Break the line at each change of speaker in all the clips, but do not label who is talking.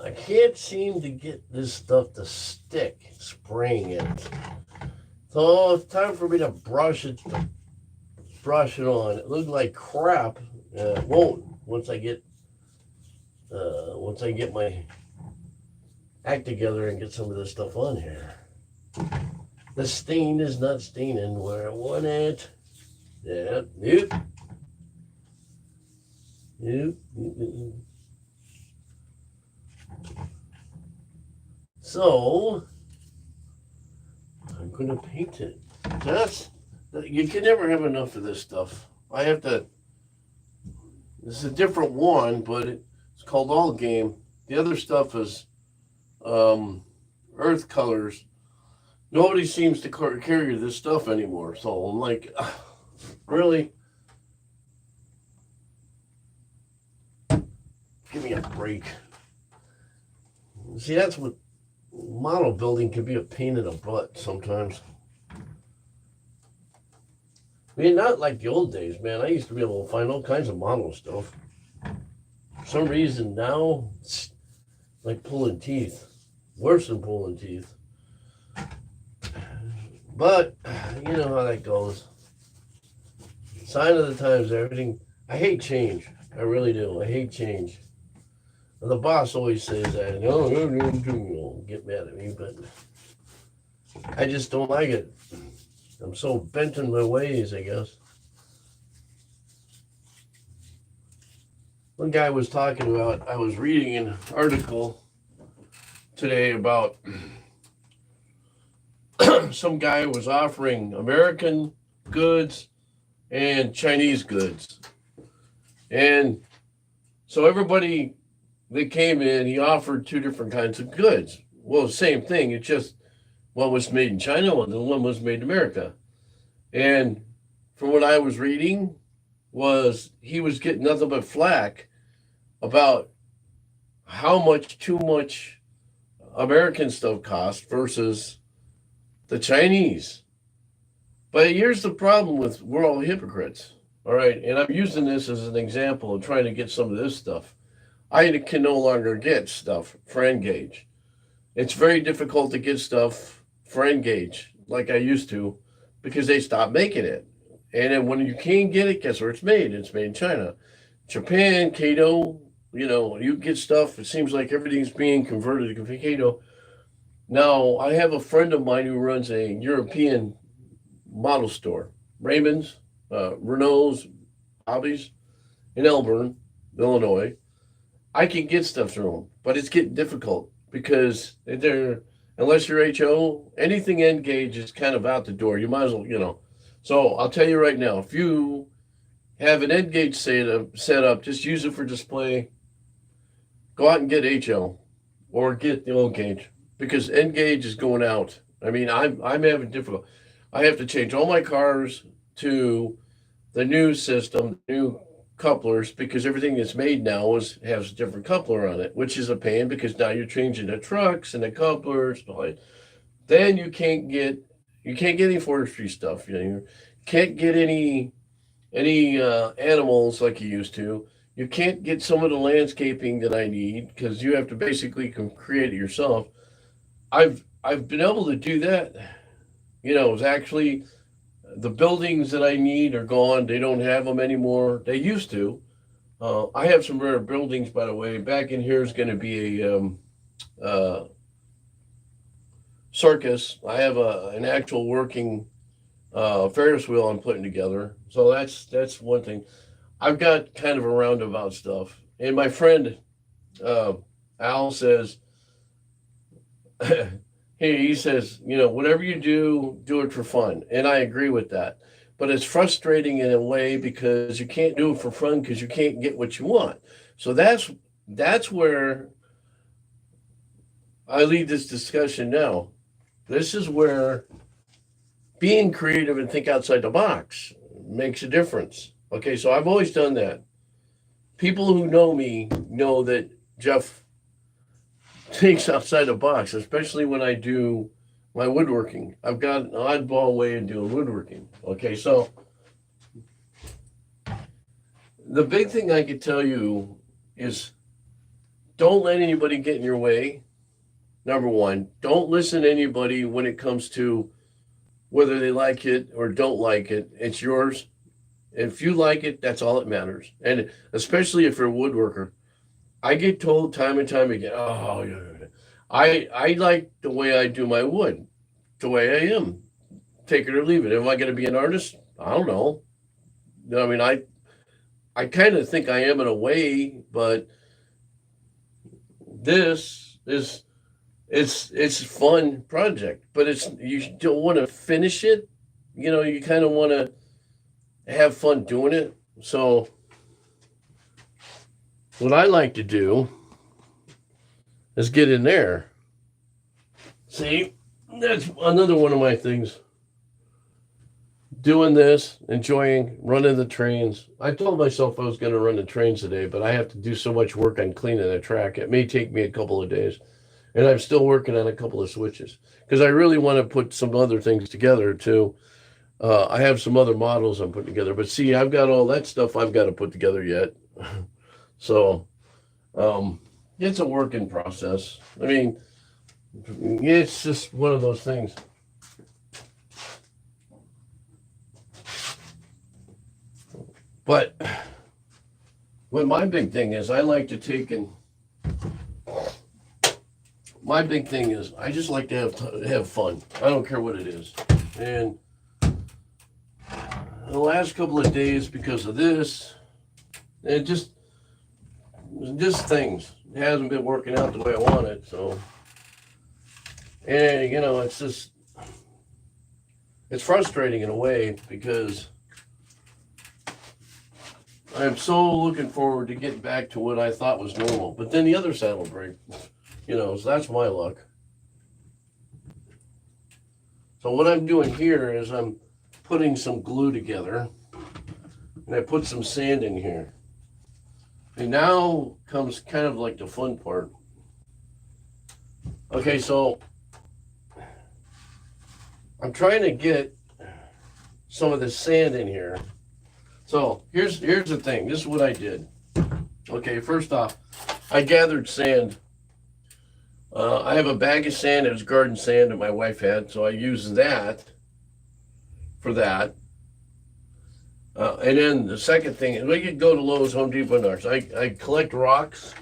I can't seem to get this stuff to stick, spraying it. So it's time for me to brush it on. It looked like crap. It won't once I get my act together and get some of this stuff on here. The stain is not staining where I want it. Yeah, nope. Nope. So I'm gonna paint it. You can never have enough of this stuff. I have to. This is a different one, but it's called All Game. The other stuff is Earth Colors. Nobody seems to carry this stuff anymore. So I'm like, really? Give me a break. See, that's what model building can be, a pain in the butt sometimes. I mean, not like the old days, man. I used to be able to find all kinds of model stuff. For some reason now, it's like pulling teeth. Worse than pulling teeth. But, you know how that goes. Sign of the times, everything. I hate change. I really do. I hate change. And the boss always says that. No, get mad at me, but I just don't like it. I'm so bent in my ways, I guess. One guy was talking about, I was reading an article today about some guy was offering American goods and Chinese goods. And so everybody that came in, he offered two different kinds of goods. Well, same thing. It's just one was made in China, and one was made in America. And from what I was reading, was he was getting nothing but flack about how much too much American stuff cost versus the Chinese. But here's the problem with we're all hypocrites. All right. And I'm using this as an example of trying to get some of this stuff. I can no longer get stuff for Engage. It's very difficult to get stuff for Engage like I used to because they stopped making it. And then when you can't get it, guess where it's made? It's made in China. Japan, Kato, you get stuff. It seems like everything's being converted to Kato. Now, I have a friend of mine who runs a European model store, Raymond's, Renault's, Hobbies in Elburn, Illinois. I can get stuff through them, but it's getting difficult because unless you're HO, anything N gauge is kind of out the door. You might as well. So I'll tell you right now, if you have an N gauge set up, just use it for display. Go out and get HO or get the old gauge because N gauge is going out. I mean, I'm having difficult. I have to change all my cars to the new system, new couplers, because everything that's made now has a different coupler on it, which is a pain because now you're changing the trucks and the couplers. Then you can't get any forestry stuff. You can't get any animals like you used to. You can't get some of the landscaping that I need because you have to basically create it yourself. I've been able to do that. It's actually the buildings that I need are gone. They don't have them anymore. They used to. I have some rare buildings, by the way. Back in here is going to be a circus. I have an actual working Ferris wheel I'm putting together. So that's one thing. I've got kind of a roundabout stuff. And my friend Al says, he says, whatever you do it for fun. And I agree with that. But it's frustrating in a way because you can't do it for fun because you can't get what you want. So that's where I lead this discussion now. This is where being creative and think outside the box makes a difference. Okay, so I've always done that. People who know me know that Jeff thinks outside the box, especially when I do my woodworking. I've got an oddball way of doing woodworking. Okay, so the big thing I could tell you is don't let anybody get in your way. Number one, don't listen to anybody when it comes to whether they like it or don't like it. It's yours. If you like it, that's all that matters. And especially if you're a woodworker, I get told time and time again, oh, I like the way I do my wood, the way I am. Take it or leave it. Am I going to be an artist? I don't know. I mean, I kind of think I am in a way, but this is it's a fun project. But you don't want to finish it. You kind of want to have fun doing it. So what I like to do is get in there. See, that's another one of my things. Doing this, enjoying running the trains. I told myself I was going to run the trains today, but I have to do so much work on cleaning the track. It may take me a couple of days. And I'm still working on a couple of switches because I really want to put some other things together too. I have some other models I'm putting together, but see, I've got all that stuff I've got to put together yet. So it's a work in process. I mean, it's just one of those things. But what my big thing is, I like to take my big thing is I just like to have fun. I don't care what it is. And the last couple of days, because of this, it just things. It hasn't been working out the way I want it. So, and it's frustrating in a way because I'm so looking forward to getting back to what I thought was normal. But then the other side will break, so that's my luck. So what I'm doing here is I'm putting some glue together, and I put some sand in here. And now comes kind of like the fun part. Okay, so I'm trying to get some of the sand in here. So here's the thing. This is what I did. Okay, first off, I gathered sand. I have a bag of sand. It was garden sand that my wife had, so I used that for that. And then the second thing, we could go to Lowe's, Home Depot, and ours. I collect rocks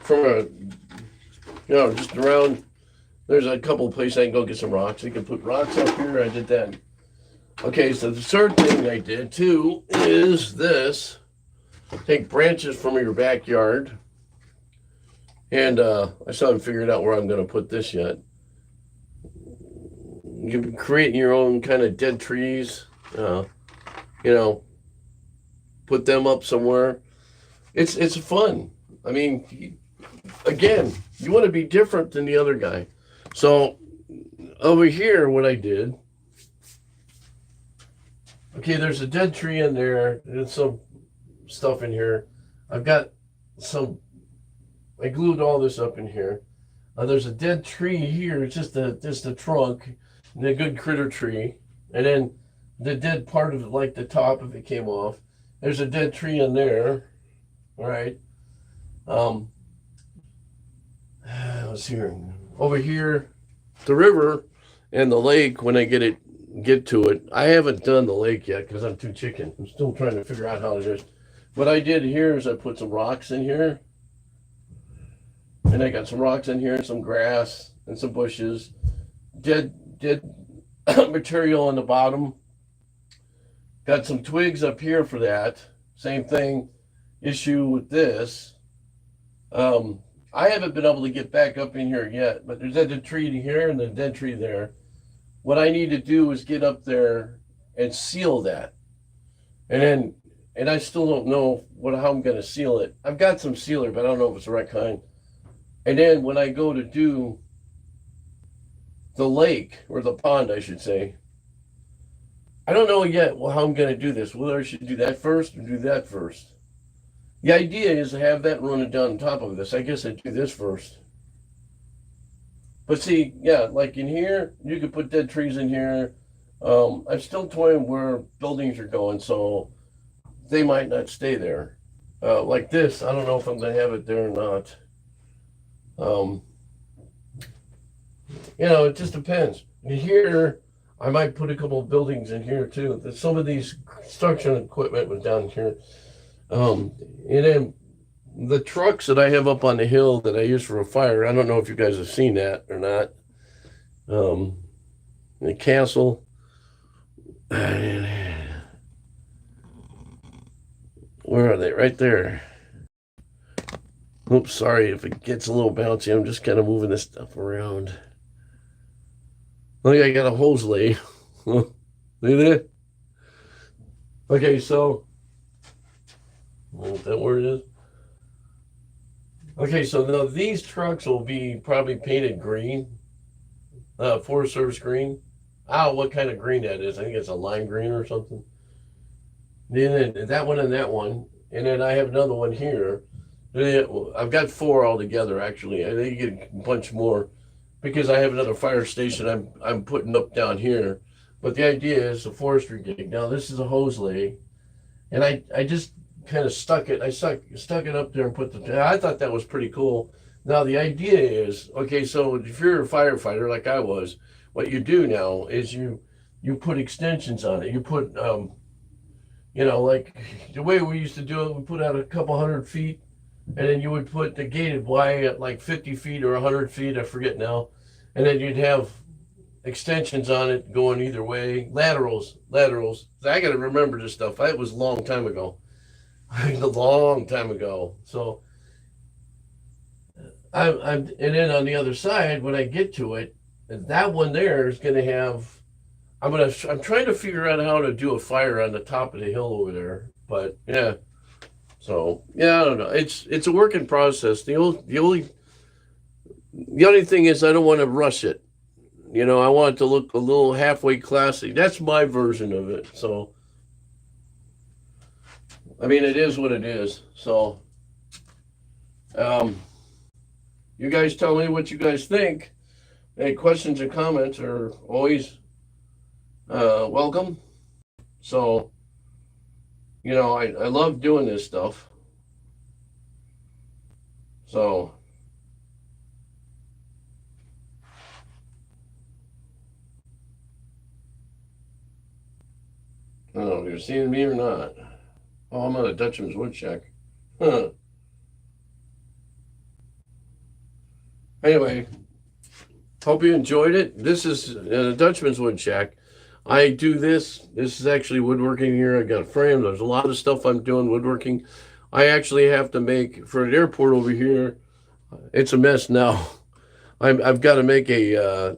from just around. There's a couple of places I can go get some rocks. You can put rocks up here. I did that. Okay, so the third thing I did too is this. Take branches from your backyard. And I still haven't figured out where I'm going to put this yet. You can create your own kind of dead trees. Put them up somewhere. It's fun. I mean, again, you want to be different than the other guy. So over here, what I did, okay, there's a dead tree in there. There's some stuff in here. I've got I glued all this up in here. There's a dead tree here. It's just a trunk and a good critter tree. And then the dead part of it, like the top of it came off. There's a dead tree in there. All right. Let's see here. Over here, the river and the lake, when I get to it, I haven't done the lake yet because I'm too chicken. I'm still trying to figure out how to do it. What I did here is I put some rocks in here. And I got some rocks in here, some grass and some bushes. Dead material on the bottom. Got some twigs up here for that. Same thing, issue with this. I haven't been able to get back up in here yet, but there's a dead tree here and a dead tree there. What I need to do is get up there and seal that. And I still don't know how I'm going to seal it. I've got some sealer, but I don't know if it's the right kind. And then when I go to do the lake, or the pond, I should say, I don't know yet how I'm going to do this, whether I should do that first or do that first. The idea is to have that running down on top of this. I guess I'd do this first. But see, yeah, like in here, you could put dead trees in here. I'm still toying where buildings are going, so they might not stay there. Like this, I don't know if I'm going to have it there or not. It just depends. And here, I might put a couple of buildings in here too. Some of these construction equipment was down here. And then the trucks that I have up on the hill that I use for a fire, I don't know if you guys have seen that or not. The castle. Where are they? Right there. Oops, sorry if it gets a little bouncy. I'm just kind of moving this stuff around. Look, I got a hose lay. Look at that. Okay, so is that where it is? Okay, so now these trucks will be probably painted green, Forest Service green. I don't know what kind of green that is. I think it's a lime green or something. Then that one and that one, and then I have another one here. I've got 4 altogether, actually. I think you get a bunch more because I have another fire station I'm putting up down here. But the idea is a forestry gig. Now this is a hose lay, and I just kind of stuck it. I stuck it up there and put I thought that was pretty cool. Now the idea is, okay, so if you're a firefighter like I was, what you do now is you put extensions on it. You put like the way we used to do it, we put out a couple 100 feet, and then you would put the gated wire at like 50 feet or 100 feet, I forget now, and then you'd have extensions on it going either way, laterals. I got to remember this stuff. It was a long time ago. A long time ago. So and then on the other side, when I get to it, that one there is going to have. I'm trying to figure out how to do a fire on the top of the hill over there, but yeah. So yeah, I don't know. It's a work in process. The only thing is I don't want to rush it. I want it to look a little halfway classy. That's my version of it. So I mean, it is what it is. So you guys tell me what you guys think. Any questions or comments are always welcome. So, I love doing this stuff. So, don't know if you're seeing me or not. Oh, I'm on a Dutchman's wood shack. Huh. Anyway, hope you enjoyed it. This is a Dutchman's wood shack. I do this. This is actually woodworking here. I got a frame. There's a lot of stuff I'm doing woodworking. I actually have to make for an airport over here. It's a mess now. I've got to make a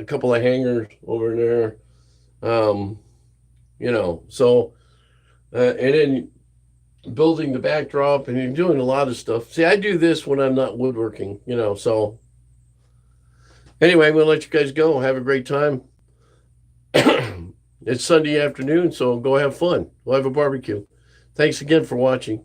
couple of hangars over there. Um, so and then building the backdrop, and you're doing a lot of stuff. See, I do this when I'm not woodworking. So anyway, I'm gonna let you guys go. Have a great time. It's Sunday afternoon, so go have fun. We'll have a barbecue. Thanks again for watching.